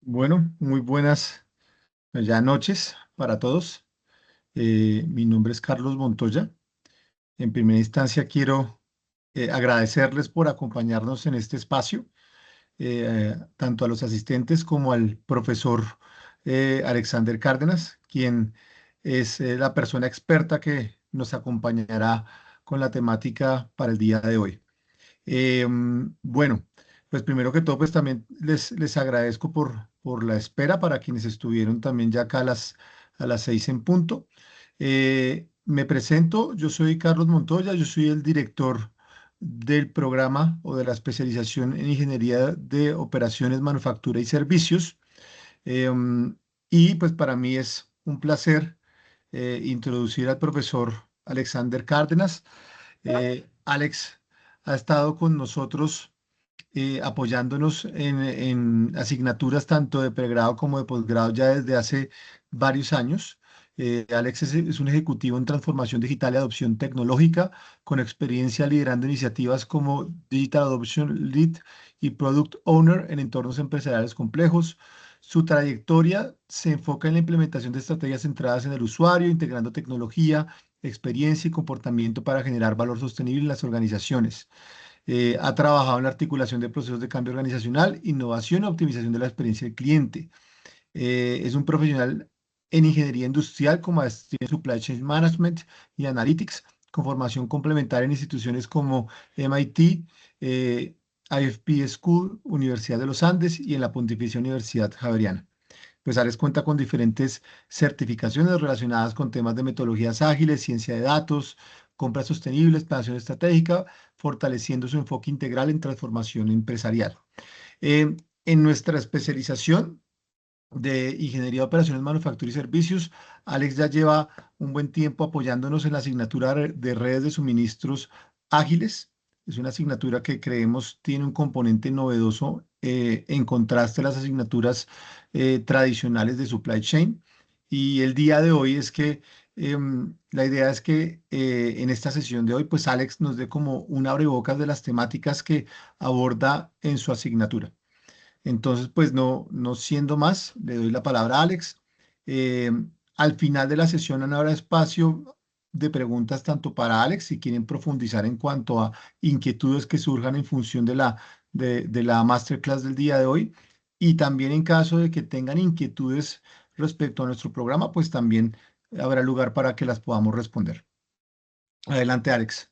Bueno, muy buenas ya noches para todos. Mi nombre es Carlos Montoya. En primera instancia quiero agradecerles por acompañarnos en este espacio, tanto a los asistentes como al profesor Alexander Cárdenas, quien es la persona experta que nos acompañará con la temática para el día de hoy. Bueno, pues primero que todo, pues también les agradezco por la espera para quienes estuvieron también ya acá a las 6 en punto. Me presento, yo soy Carlos Montoya, yo soy el director del programa o de la especialización en Ingeniería de Operaciones, Manufactura y Servicios. Y pues para mí es un placer introducir al profesor Alexander Cárdenas. Alex ha estado con nosotros apoyándonos en asignaturas tanto de pregrado como de posgrado ya desde hace varios años. Alex es un ejecutivo en transformación digital y adopción tecnológica con experiencia liderando iniciativas como Digital Adoption Lead y Product Owner en entornos empresariales complejos. Su trayectoria se enfoca en la implementación de estrategias centradas en el usuario, integrando tecnología, experiencia y comportamiento para generar valor sostenible en las organizaciones. Ha trabajado en la articulación de procesos de cambio organizacional, innovación y optimización de la experiencia del cliente. Es un profesional en ingeniería industrial con maestría en Supply Chain Management y Analytics, con formación complementaria en instituciones como MIT, IFP School, Universidad de los Andes y en la Pontificia Universidad Javeriana. Pues Ares cuenta con diferentes certificaciones relacionadas con temas de metodologías ágiles, ciencia de datos, compras sostenibles, planeación estratégica, fortaleciendo su enfoque integral en transformación empresarial. En nuestra especialización de Ingeniería de Operaciones, Manufactura y Servicios, Alex ya lleva un buen tiempo apoyándonos en la asignatura de redes de suministros ágiles. Es una asignatura que creemos tiene un componente novedoso en contraste a las asignaturas tradicionales de supply chain. Y el día de hoy es que la idea es que en esta sesión de hoy, pues Alex nos dé como un abrebocas de las temáticas que aborda en su asignatura. Entonces, pues no siendo más, le doy la palabra a Alex. Eh, Al final de la sesión habrá espacio de preguntas tanto para Alex, si quieren profundizar en cuanto a inquietudes que surjan en función de la masterclass del día de hoy, y también en caso de que tengan inquietudes respecto a nuestro programa, pues también habrá lugar para que las podamos responder. Adelante, Alex.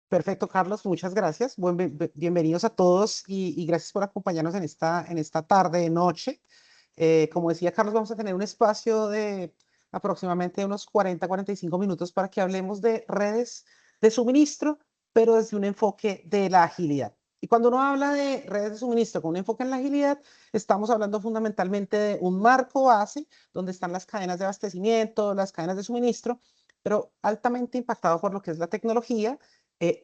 Perfecto, Carlos, muchas gracias. Bienvenidos a todos y gracias por acompañarnos en esta tarde, noche. Como decía Carlos, vamos a tener un espacio de aproximadamente unos 40-45 minutos para que hablemos de redes de suministro, pero desde un enfoque de la agilidad. Y cuando uno habla de redes de suministro con un enfoque en la agilidad, estamos hablando fundamentalmente de un marco base donde están las cadenas de abastecimiento, las cadenas de suministro, pero altamente impactado por lo que es la tecnología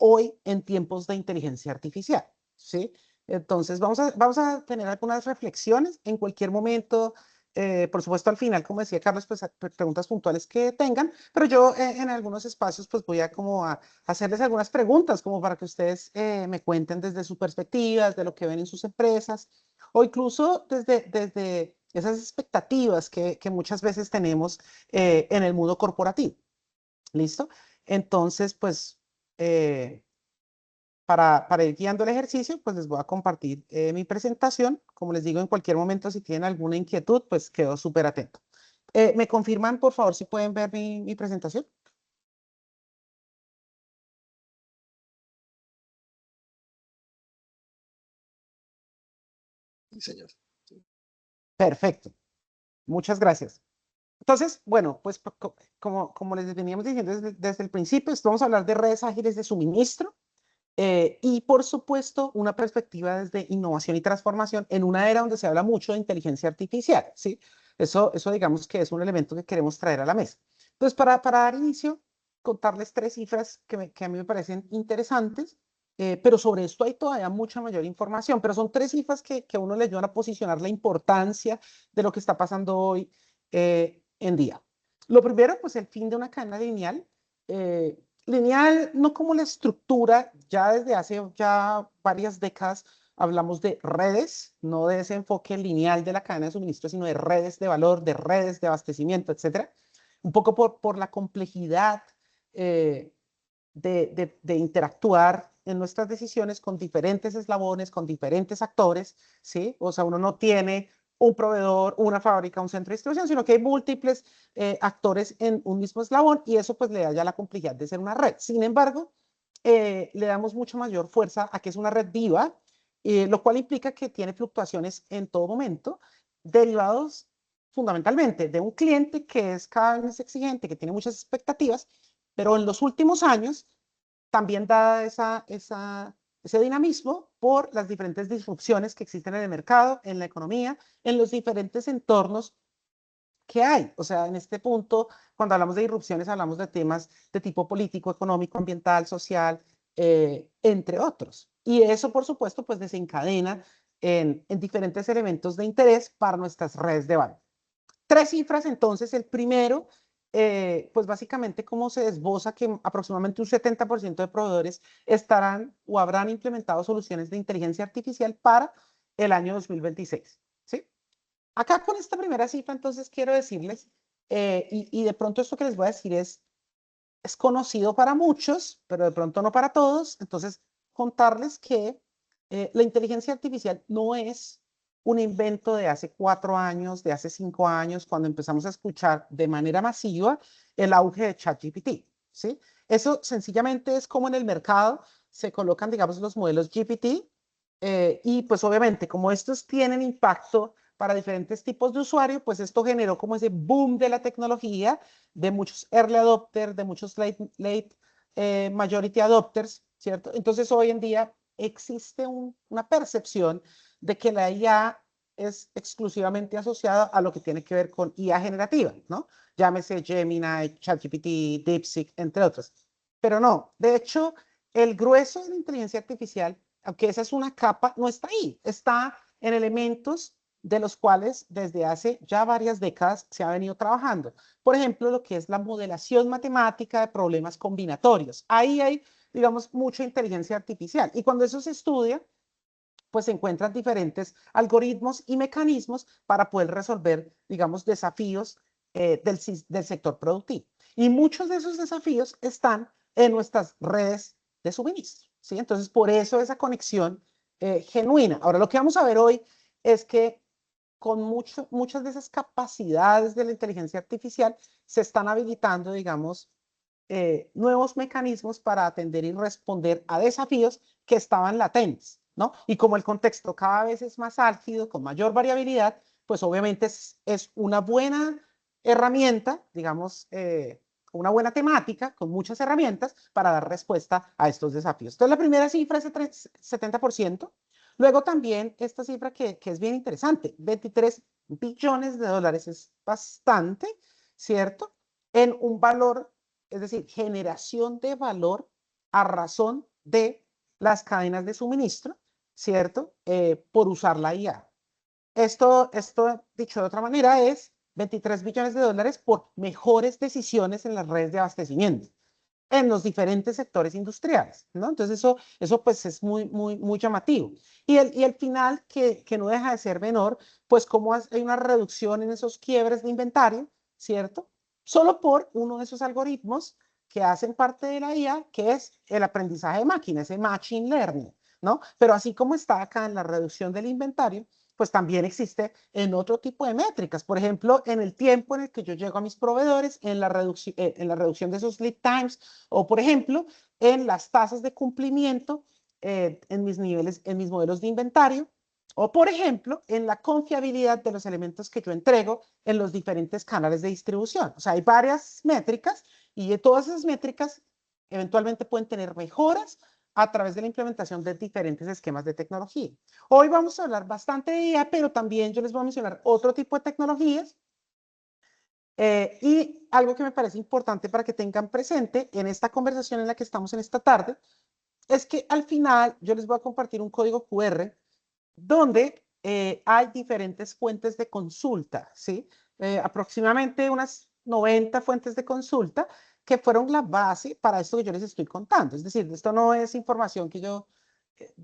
hoy en tiempos de inteligencia artificial, ¿sí? Entonces, vamos a tener algunas reflexiones en cualquier momento. Por supuesto, al final, como decía Carlos, pues preguntas puntuales que tengan, pero yo en algunos espacios pues voy a como a hacerles algunas preguntas como para que ustedes me cuenten desde su perspectiva, de lo que ven en sus empresas o incluso desde esas expectativas que muchas veces tenemos en el mundo corporativo. ¿Listo? Entonces, pues, eh, para ir guiando el ejercicio, pues les voy a compartir mi presentación. Como les digo, en cualquier momento, si tienen alguna inquietud, pues quedo súper atento. ¿Me confirman, por favor, si pueden ver mi presentación? Sí, señor. Perfecto. Muchas gracias. Entonces, bueno, pues como les veníamos diciendo desde el principio, vamos a hablar de redes ágiles de suministro. Y por supuesto, una perspectiva desde innovación y transformación en una era donde se habla mucho de inteligencia artificial, ¿sí? Eso digamos que es un elemento que queremos traer a la mesa. Entonces, para dar inicio, contarles tres cifras que a mí me parecen interesantes, pero sobre esto hay todavía mucha mayor información, pero son tres cifras que a uno le ayudan a posicionar la importancia de lo que está pasando hoy en día. Lo primero, pues el fin de una cadena lineal. Lineal, no como la estructura, ya desde hace ya varias décadas, hablamos de redes, no de ese enfoque lineal de la cadena de suministro, sino de redes de valor, de redes de abastecimiento, etcétera. Un poco por la complejidad de interactuar en nuestras decisiones con diferentes eslabones, con diferentes actores, ¿sí? O sea, uno no tiene un proveedor, una fábrica, un centro de distribución, sino que hay múltiples actores en un mismo eslabón y eso pues le da ya la complejidad de ser una red. Sin embargo, le damos mucho mayor fuerza a que es una red viva, lo cual implica que tiene fluctuaciones en todo momento, derivados fundamentalmente de un cliente que es cada vez más exigente, que tiene muchas expectativas, pero en los últimos años, también dada ese dinamismo por las diferentes disrupciones que existen en el mercado, en la economía, en los diferentes entornos que hay. O sea, en este punto, cuando hablamos de disrupciones, hablamos de temas de tipo político, económico, ambiental, social, entre otros. Y eso, por supuesto, pues desencadena en diferentes elementos de interés para nuestras redes de valor. Tres cifras, entonces, el primero, pues básicamente cómo se esboza que aproximadamente un 70% de proveedores estarán o habrán implementado soluciones de inteligencia artificial para el año 2026, ¿sí? Acá con esta primera cifra, entonces quiero decirles, y de pronto esto que les voy a decir es conocido para muchos, pero de pronto no para todos, entonces contarles que la inteligencia artificial no es un invento de hace 4 años, de hace 5 años, cuando empezamos a escuchar de manera masiva el auge de ChatGPT, ¿sí? Eso sencillamente es como en el mercado se colocan, digamos, los modelos GPT y pues obviamente como estos tienen impacto para diferentes tipos de usuarios, pues esto generó como ese boom de la tecnología, de muchos early adopters, de muchos late majority adopters, ¿cierto? Entonces hoy en día existe una percepción de que la IA es exclusivamente asociada a lo que tiene que ver con IA generativa, ¿no? Llámese Gemini, ChatGPT, DeepSeek, entre otros. Pero no, de hecho, el grueso de la inteligencia artificial, aunque esa es una capa, no está ahí, está en elementos de los cuales desde hace ya varias décadas se ha venido trabajando. Por ejemplo, lo que es la modelación matemática de problemas combinatorios. Ahí hay, digamos, mucha inteligencia artificial. Y cuando eso se estudia, pues se encuentran diferentes algoritmos y mecanismos para poder resolver, digamos, desafíos del sector productivo. Y muchos de esos desafíos están en nuestras redes de suministro, ¿sí? Entonces, por eso esa conexión genuina. Ahora, lo que vamos a ver hoy es que con muchas de esas capacidades de la inteligencia artificial se están habilitando, digamos, nuevos mecanismos para atender y responder a desafíos que estaban latentes, ¿no? Y como el contexto cada vez es más álgido, con mayor variabilidad, pues obviamente es una buena herramienta, digamos, una buena temática con muchas herramientas para dar respuesta a estos desafíos. Entonces, la primera cifra es el 70%. Luego también esta cifra que es bien interesante, 23 billones de dólares es bastante, ¿cierto? En un valor, es decir, generación de valor a razón de las cadenas de suministro, ¿cierto? Por usar la IA. Esto, dicho de otra manera, es 23 billones de dólares por mejores decisiones en las redes de abastecimiento en los diferentes sectores industriales, ¿no? Entonces eso pues es muy llamativo. Y el final, que no deja de ser menor, pues como hay una reducción en esos quiebres de inventario, ¿cierto? Solo por uno de esos algoritmos que hacen parte de la IA, que es el aprendizaje de máquina, ese machine learning, ¿no? Pero así como está acá en la reducción del inventario, pues también existe en otro tipo de métricas. Por ejemplo, en el tiempo en el que yo llego a mis proveedores, en la reducción de esos lead times, o por ejemplo, en las tasas de cumplimiento en mis niveles, en mis modelos de inventario, o por ejemplo, en la confiabilidad de los elementos que yo entrego en los diferentes canales de distribución. O sea, hay varias métricas y de todas esas métricas eventualmente pueden tener mejoras a través de la implementación de diferentes esquemas de tecnología. Hoy vamos a hablar bastante de IA, pero también yo les voy a mencionar otro tipo de tecnologías y algo que me parece importante para que tengan presente en esta conversación en la que estamos en esta tarde, es que al final yo les voy a compartir un código QR donde hay diferentes fuentes de consulta, ¿sí? Aproximadamente unas 90 fuentes de consulta que fueron la base para esto que yo les estoy contando. Es decir, esto no es información que yo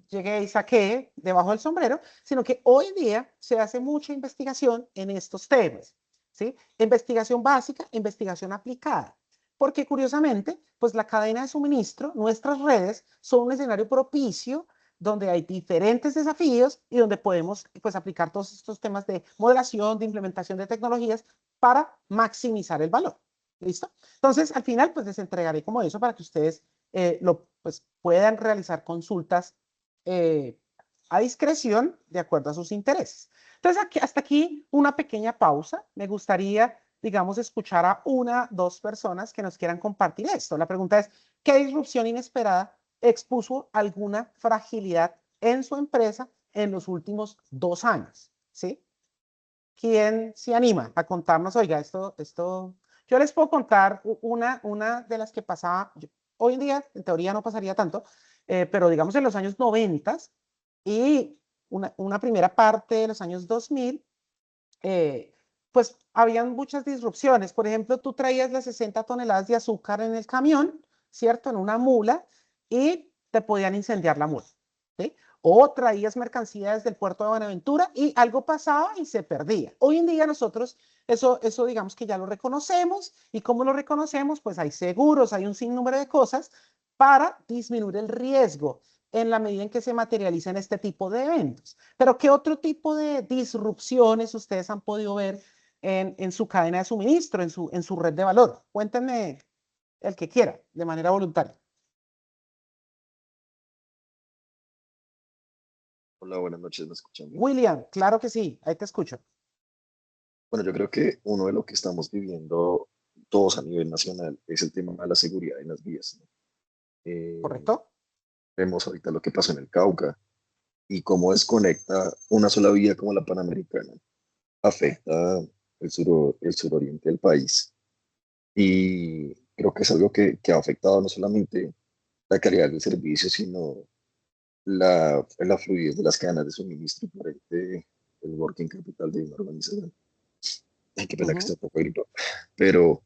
llegué y saqué debajo del sombrero, sino que hoy día se hace mucha investigación en estos temas, ¿sí? Investigación básica, investigación aplicada. Porque curiosamente, pues la cadena de suministro, nuestras redes, son un escenario propicio donde hay diferentes desafíos y donde podemos pues aplicar todos estos temas de modelación, de implementación de tecnologías para maximizar el valor. ¿Listo? Entonces, al final, pues les entregaré como eso para que ustedes pues, puedan realizar consultas eh, a discreción de acuerdo a sus intereses. Entonces, hasta aquí una pequeña pausa. Me gustaría, digamos, escuchar a una, dos personas que nos quieran compartir esto. La pregunta es, ¿qué disrupción inesperada expuso alguna fragilidad en su empresa en los últimos 2 años? ¿Sí? ¿Quién se anima a contarnos? Oiga, yo les puedo contar una de las que pasaba, hoy en día en teoría no pasaría tanto, pero digamos en los años 90 y una primera parte de los años 2000, pues habían muchas disrupciones. Por ejemplo, tú traías las 60 toneladas de azúcar en el camión, ¿cierto? En una mula y te podían incendiar la mula, ¿sí? O traías mercancía desde el puerto de Buenaventura y algo pasaba y se perdía. Hoy en día nosotros eso digamos que ya lo reconocemos y ¿cómo lo reconocemos? Pues hay seguros, hay un sinnúmero de cosas para disminuir el riesgo en la medida en que se materializan este tipo de eventos. Pero ¿qué otro tipo de disrupciones ustedes han podido ver en su cadena de suministro, en su red de valor? Cuéntenme el que quiera, de manera voluntaria. Hola, buenas noches, ¿me escuchan bien? William, claro que sí, ahí te escucho. Bueno, yo creo que uno de lo que estamos viviendo todos a nivel nacional es el tema de la seguridad en las vías, ¿no? Eh, ¿Correcto? Vemos ahorita lo que pasó en el Cauca y cómo desconecta una sola vía como la Panamericana, afecta el suroriente del país. Y creo que es algo que ha afectado no solamente la calidad del servicio, sino la fluidez de las cadenas de suministro por el working capital de una organización. Ay, qué pena que esté Ujú. un poco gripado, pero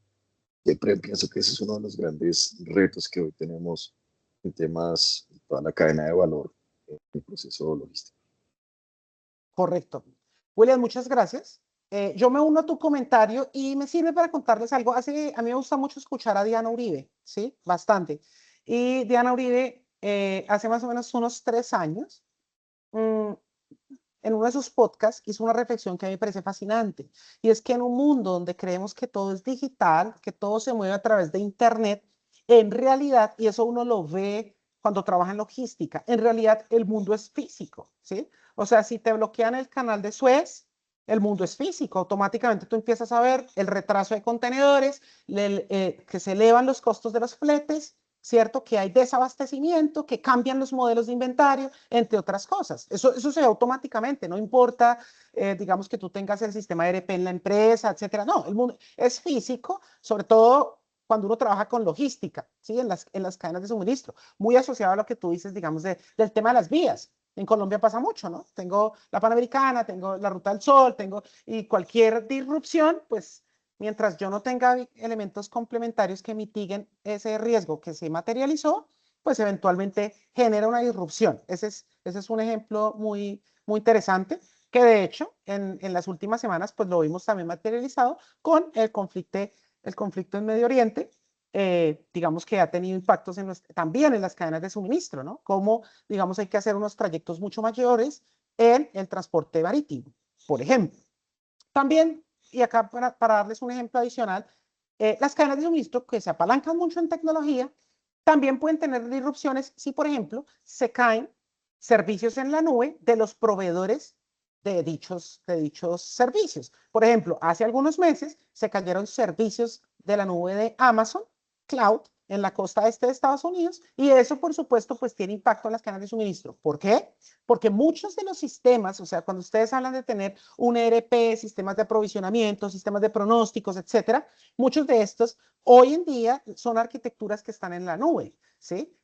siempre pienso que ese es uno de los grandes retos que hoy tenemos en temas, en toda la cadena de valor, en el proceso logístico. Correcto. William, muchas gracias. Yo me uno a tu comentario y me sirve para contarles algo. A mí me gusta mucho escuchar a Diana Uribe, ¿sí? Bastante. Y Diana Uribe, hace más o menos unos 3 años, mm, en uno de sus podcasts hizo una reflexión que a mí me parece fascinante. Y es que en un mundo donde creemos que todo es digital, que todo se mueve a través de Internet, en realidad, y eso uno lo ve cuando trabaja en logística, en realidad el mundo es físico, ¿sí? O sea, si te bloquean el canal de Suez, el mundo es físico. Automáticamente tú empiezas a ver el retraso de contenedores, que se elevan los costos de los fletes, ¿cierto? Que hay desabastecimiento, que cambian los modelos de inventario, entre otras cosas. Eso se ve automáticamente, no importa, digamos, que tú tengas el sistema de ERP en la empresa, etcétera. No, el mundo es físico, sobre todo cuando uno trabaja con logística, ¿sí? En las cadenas de suministro, muy asociado a lo que tú dices, digamos, del tema de las vías. En Colombia pasa mucho, ¿no? Tengo la Panamericana, tengo la Ruta del Sol, y cualquier disrupción, pues mientras yo no tenga elementos complementarios que mitiguen ese riesgo que se materializó, pues eventualmente genera una disrupción. Ese es un ejemplo muy, muy interesante que de hecho en las últimas semanas pues lo vimos también materializado con el conflicto en Medio Oriente. Digamos que ha tenido impactos también en las cadenas de suministro, ¿no? Como, digamos, hay que hacer unos trayectos mucho mayores en el transporte marítimo, por ejemplo. También, y acá para darles un ejemplo adicional, las cadenas de suministro que se apalancan mucho en tecnología también pueden tener disrupciones si, por ejemplo, se caen servicios en la nube de los proveedores de dichos servicios. Por ejemplo, hace algunos meses se cayeron servicios de la nube de Amazon Cloud en la costa este de Estados Unidos y eso, por supuesto, pues tiene impacto en las cadenas de suministro. ¿Por qué? Porque muchos de los sistemas, o sea, cuando ustedes hablan de tener un ERP, sistemas de aprovisionamiento, sistemas de pronósticos, etcétera, muchos de estos hoy en día son arquitecturas que están en la nube. ¿Sí?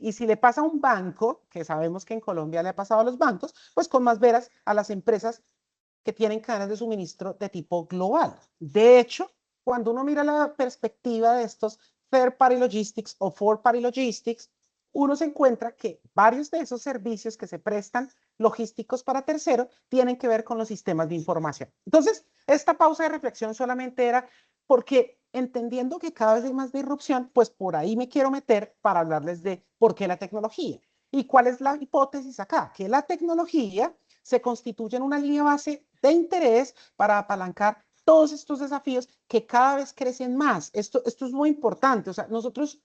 Y si le pasa a un banco, que sabemos que en Colombia le ha pasado a los bancos, pues con más veras a las empresas que tienen cadenas de suministro de tipo global. De hecho, cuando uno mira la perspectiva de estos third party logistics o fourth party logistics, uno se encuentra que varios de esos servicios que se prestan logísticos para terceros tienen que ver con los sistemas de información. Entonces, esta pausa de reflexión solamente era porque entendiendo que cada vez hay más disrupción, pues por ahí me quiero meter para hablarles de por qué la tecnología. ¿Y cuál es la hipótesis acá? Que la tecnología se constituye en una línea base de interés para apalancar todos estos desafíos que cada vez crecen más. Esto es muy importante. O sea, nosotros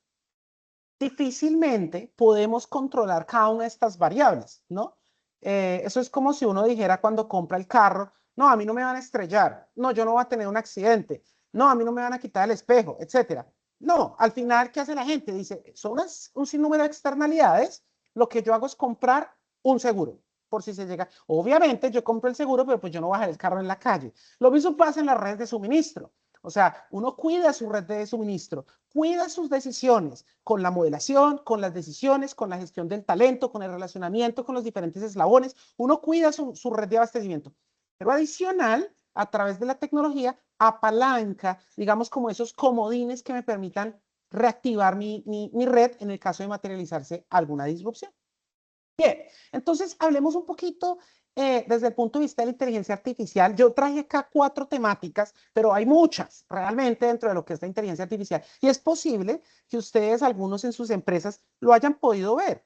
difícilmente podemos controlar cada una de estas variables, ¿no? Eso es como si uno dijera cuando compra el carro, no, a mí no me van a estrellar, no, yo no voy a tener un accidente, no, a mí no me van a quitar el espejo, etcétera. No, al final, ¿qué hace la gente? Dice, son un sinnúmero de externalidades, lo que yo hago es comprar un seguro, por si se llega. Obviamente yo compro el seguro, pero pues yo no voy a dejar el carro en la calle. Lo mismo pasa en las redes de suministro. O sea, uno cuida su red de suministro, cuida sus decisiones con la modelación, con las decisiones, con la gestión del talento, con el relacionamiento con los diferentes eslabones. Uno cuida su red de abastecimiento. Pero adicional, a través de la tecnología, apalanca, digamos, como esos comodines que me permitan reactivar mi red en el caso de materializarse alguna disrupción. Bien, entonces hablemos un poquito desde el punto de vista de la inteligencia artificial. Yo traje acá 4 temáticas, pero hay muchas realmente dentro de lo que es la inteligencia artificial. Y es posible que ustedes, algunos en sus empresas, lo hayan podido ver.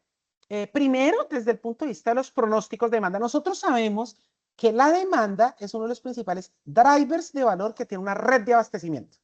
Primero, desde el punto de vista de los pronósticos de demanda. Nosotros sabemos que la demanda es uno de los principales drivers de valor que tiene una red de abastecimiento.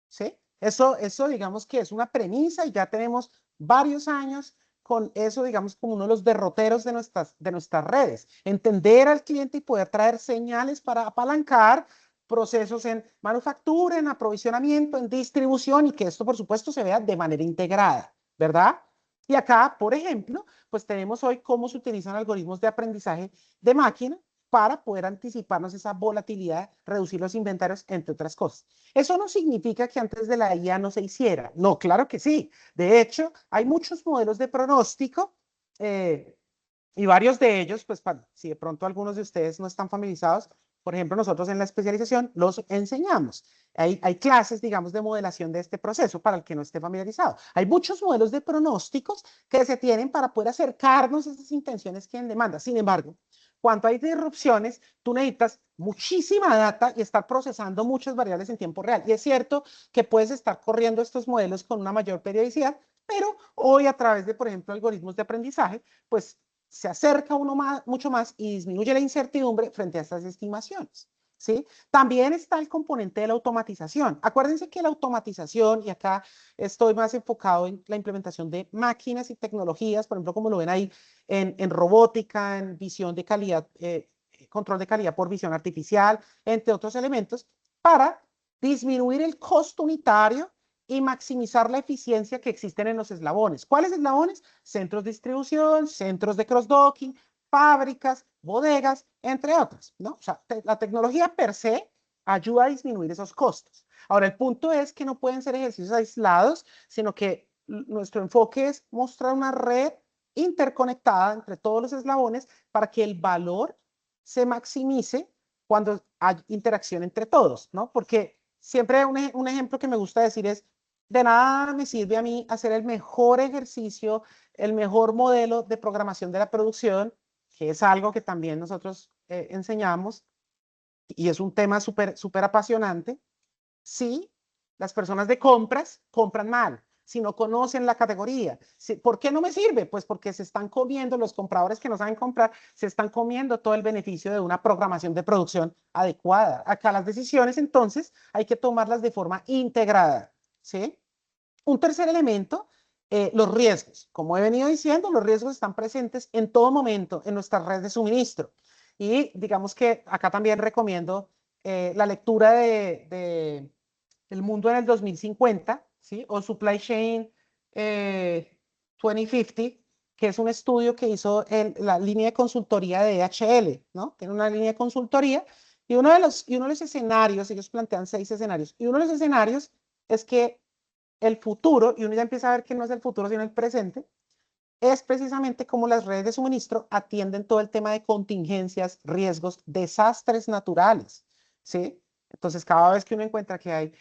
¿Sí? Eso digamos que es una premisa y ya tenemos varios años con eso, digamos, como uno de los derroteros de nuestras redes. Entender al cliente y poder traer señales para apalancar procesos en manufactura, en aprovisionamiento, en distribución y que esto, por supuesto, se vea de manera integrada, ¿verdad? Y acá, por ejemplo, pues tenemos hoy cómo se utilizan algoritmos de aprendizaje de máquina para poder anticiparnos esa volatilidad, reducir los inventarios, entre otras cosas. Eso no significa que antes de la IA no se hiciera. No, claro que sí. De hecho, hay muchos modelos de pronóstico y varios de ellos, pues si de pronto algunos de ustedes no están familiarizados, por ejemplo, nosotros en la especialización los enseñamos. Hay clases, digamos, de modelación de este proceso para el que no esté familiarizado. Hay muchos modelos de pronósticos que se tienen para poder acercarnos a esas intenciones que en demanda. Sin embargo, cuando hay disrupciones, tú necesitas muchísima data y estar procesando muchas variables en tiempo real. Y es cierto que puedes estar corriendo estos modelos con una mayor periodicidad, pero hoy a través de, por ejemplo, algoritmos de aprendizaje, pues se acerca uno mucho más y disminuye la incertidumbre frente a estas estimaciones. ¿Sí? También está el componente de la automatización. Acuérdense que la automatización, y acá estoy más enfocado en la implementación de máquinas y tecnologías, por ejemplo, como lo ven ahí en robótica, en visión de calidad, control de calidad por visión artificial, entre otros elementos, para disminuir el costo unitario y maximizar la eficiencia que existen en los eslabones. ¿Cuáles eslabones? Centros de distribución, centros de cross-docking, fábricas, bodegas, entre otras, ¿no? O sea, la tecnología per se ayuda a disminuir esos costos. Ahora, el punto es que no pueden ser ejercicios aislados, sino que nuestro enfoque es mostrar una red interconectada entre todos los eslabones para que el valor se maximice cuando hay interacción entre todos, ¿no? Porque siempre un ejemplo que me gusta decir es, de nada me sirve a mí hacer el mejor ejercicio, el mejor modelo de programación de la producción, que es algo que también nosotros enseñamos y es un tema súper apasionante, si las personas de compras compran mal, si no conocen la categoría. ¿Por qué no me sirve? Pues porque se están comiendo, los compradores que no saben comprar, se están comiendo todo el beneficio de una programación de producción adecuada. Acá las decisiones, entonces, hay que tomarlas de forma integrada, ¿sí? Un tercer elemento, los riesgos. Como he venido diciendo, los riesgos están presentes en todo momento en nuestra red de suministro. Y digamos que acá también recomiendo la lectura de El mundo en el 2050, ¿sí? O Supply Chain 2050, que es un estudio que hizo la línea de consultoría de DHL, ¿no? Tiene una línea de consultoría y uno de los escenarios, ellos plantean 6 escenarios, y uno de los escenarios es que el futuro, y uno ya empieza a ver que no es el futuro, sino el presente, es precisamente cómo las redes de suministro atienden todo el tema de contingencias, riesgos, desastres naturales, ¿sí? Entonces, cada vez que uno encuentra que hay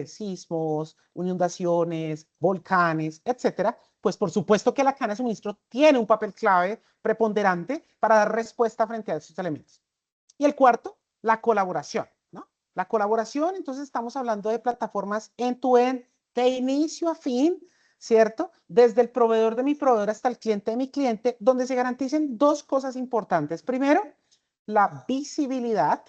sismos, inundaciones, volcanes, etcétera, pues por supuesto que la cadena de suministro tiene un papel clave preponderante para dar respuesta frente a esos elementos. Y el cuarto, la colaboración, ¿no? La colaboración, entonces estamos hablando de plataformas end-to-end, de inicio a fin, ¿cierto? Desde el proveedor de mi proveedor hasta el cliente de mi cliente, donde se garanticen dos cosas importantes. Primero, la visibilidad,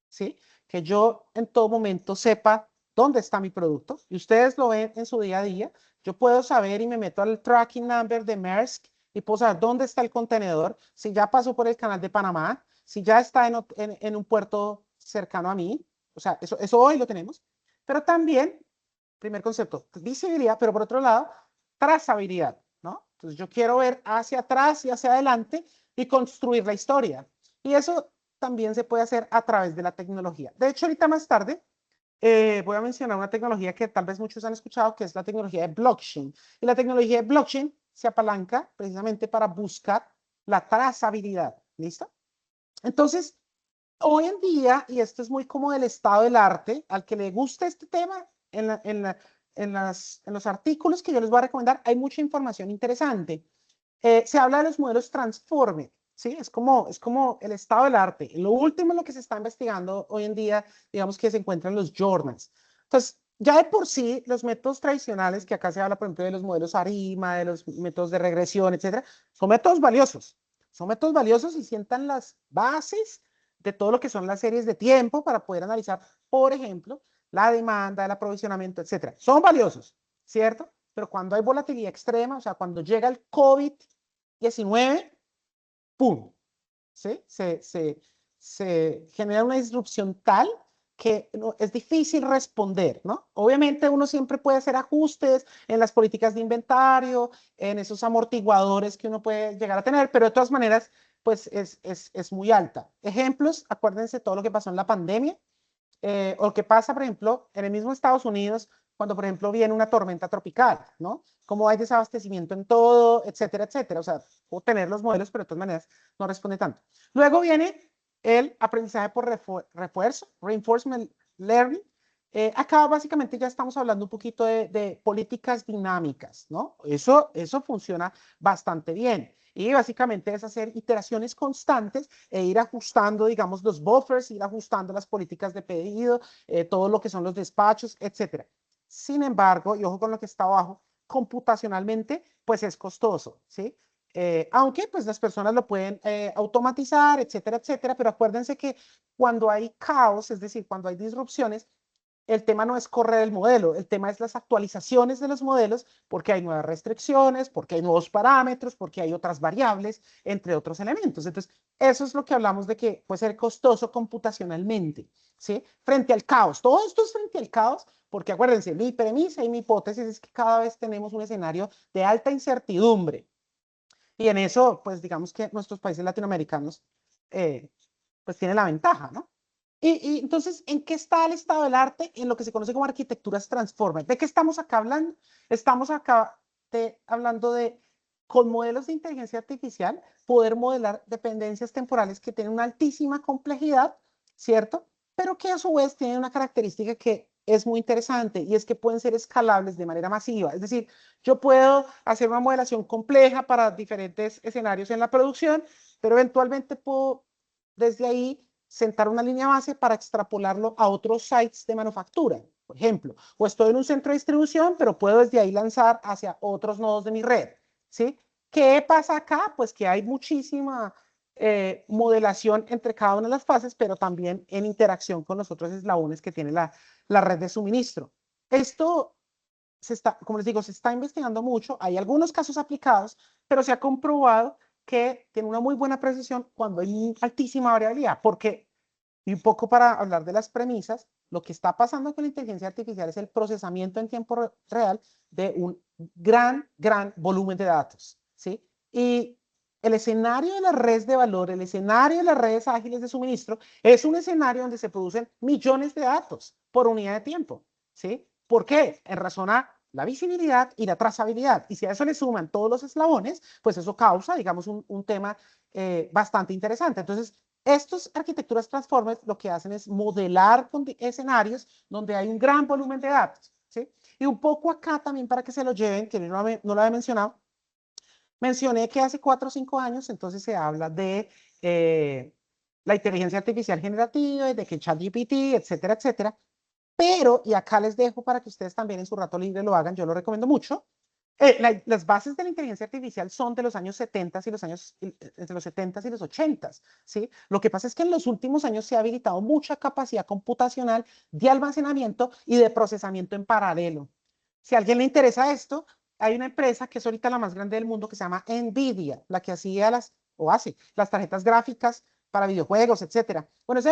¿sí? Que yo en todo momento sepa dónde está mi producto. Y ustedes lo ven en su día a día. Yo puedo saber y me meto al tracking number de Maersk y puedo saber dónde está el contenedor, si ya pasó por el canal de Panamá, si ya está en un puerto cercano a mí. O sea, eso hoy lo tenemos. Pero también, primer concepto, visibilidad, pero por otro lado, trazabilidad, ¿no? Entonces yo quiero ver hacia atrás y hacia adelante y construir la historia. Y eso también se puede hacer a través de la tecnología. De hecho, ahorita más tarde voy a mencionar una tecnología que tal vez muchos han escuchado, que es la tecnología de blockchain. Y la tecnología de blockchain se apalanca precisamente para buscar la trazabilidad. ¿Listo? Entonces, hoy en día, y esto es muy como del estado del arte, al que le guste este tema, en los artículos que yo les voy a recomendar, hay mucha información interesante. Se habla de los modelos Transformer, ¿sí? Es como el estado del arte. Lo último en lo que se está investigando hoy en día, digamos que se encuentran los journals. Entonces, ya de por sí, los métodos tradicionales, que acá se habla, por ejemplo, de los modelos ARIMA, de los métodos de regresión, etcétera, son métodos valiosos. Son métodos valiosos y sientan las bases de todo lo que son las series de tiempo para poder analizar, por ejemplo, la demanda, el aprovisionamiento, etcétera. Son valiosos, ¿cierto? Pero cuando hay volatilidad extrema, o sea, cuando llega el COVID-19, ¡pum! ¿Sí? Se genera una disrupción tal que es difícil responder, ¿no? Obviamente uno siempre puede hacer ajustes en las políticas de inventario, en esos amortiguadores que uno puede llegar a tener, pero de todas maneras, pues es muy alta. Ejemplos, acuérdense todo lo que pasó en la pandemia, o lo que pasa, por ejemplo, en el mismo Estados Unidos, cuando, por ejemplo, viene una tormenta tropical, ¿no? Como hay desabastecimiento en todo, etcétera, etcétera. O sea, puedo tener los modelos, pero de todas maneras no responde tanto. Luego viene el aprendizaje por refuerzo, reinforcement learning. Acá básicamente ya estamos hablando un poquito de políticas dinámicas, ¿no? Eso funciona bastante bien. Y básicamente es hacer iteraciones constantes e ir ajustando, digamos, los buffers, ir ajustando las políticas de pedido, todo lo que son los despachos, etcétera. Sin embargo, y ojo con lo que está abajo, computacionalmente, pues es costoso, ¿sí? Aunque pues las personas lo pueden automatizar, etcétera, etcétera, pero acuérdense que cuando hay caos, es decir, cuando hay disrupciones, el tema no es correr el modelo, el tema es las actualizaciones de los modelos, porque hay nuevas restricciones, porque hay nuevos parámetros, porque hay otras variables, entre otros elementos. Entonces, eso es lo que hablamos de que puede ser costoso computacionalmente, ¿sí? Frente al caos. Todo esto es frente al caos, porque acuérdense, mi premisa y mi hipótesis es que cada vez tenemos un escenario de alta incertidumbre. Y en eso, pues digamos que nuestros países latinoamericanos, pues tienen la ventaja, ¿no? Y entonces, ¿en qué está el estado del arte? En lo que se conoce como arquitecturas transformer. ¿De qué estamos acá hablando? Estamos acá hablando de, con modelos de inteligencia artificial, poder modelar dependencias temporales que tienen una altísima complejidad, ¿cierto? Pero que a su vez tienen una característica que es muy interesante y es que pueden ser escalables de manera masiva. Es decir, yo puedo hacer una modelación compleja para diferentes escenarios en la producción, pero eventualmente puedo desde ahí sentar una línea base para extrapolarlo a otros sites de manufactura, por ejemplo, o estoy en un centro de distribución, pero puedo desde ahí lanzar hacia otros nodos de mi red, ¿sí? ¿Qué pasa acá? Pues que hay muchísima modelación entre cada una de las fases, pero también en interacción con los otros eslabones que tiene la red de suministro. Esto como les digo, se está investigando mucho, hay algunos casos aplicados, pero se ha comprobado que tiene una muy buena precisión cuando hay altísima variabilidad, porque, y un poco para hablar de las premisas, lo que está pasando con la inteligencia artificial es el procesamiento en tiempo real de un gran volumen de datos, ¿sí? Y el escenario de las redes de valor, el escenario de las redes ágiles de suministro, es un escenario donde se producen millones de datos por unidad de tiempo, ¿sí? ¿Por qué? En razón a la visibilidad y la trazabilidad. Y si a eso le suman todos los eslabones, pues eso causa, digamos, un tema bastante interesante. Entonces, estas arquitecturas transformers lo que hacen es modelar escenarios donde hay un gran volumen de datos, ¿sí? Y un poco acá también para que se lo lleven, que no lo había mencionado, Mencioné que hace 4 o 5 años entonces se habla de la inteligencia artificial generativa, de que ChatGPT, etcétera, etcétera. Pero, y acá les dejo para que ustedes también en su rato libre lo hagan, yo lo recomiendo mucho. Las bases de la inteligencia artificial son de los años 70 y entre los 70 y los 80, ¿sí? Lo que pasa es que en los últimos años se ha habilitado mucha capacidad computacional de almacenamiento y de procesamiento en paralelo. Si a alguien le interesa esto, hay una empresa que es ahorita la más grande del mundo que se llama NVIDIA, la que hacía o hace las tarjetas gráficas para videojuegos, etcétera. Bueno, esa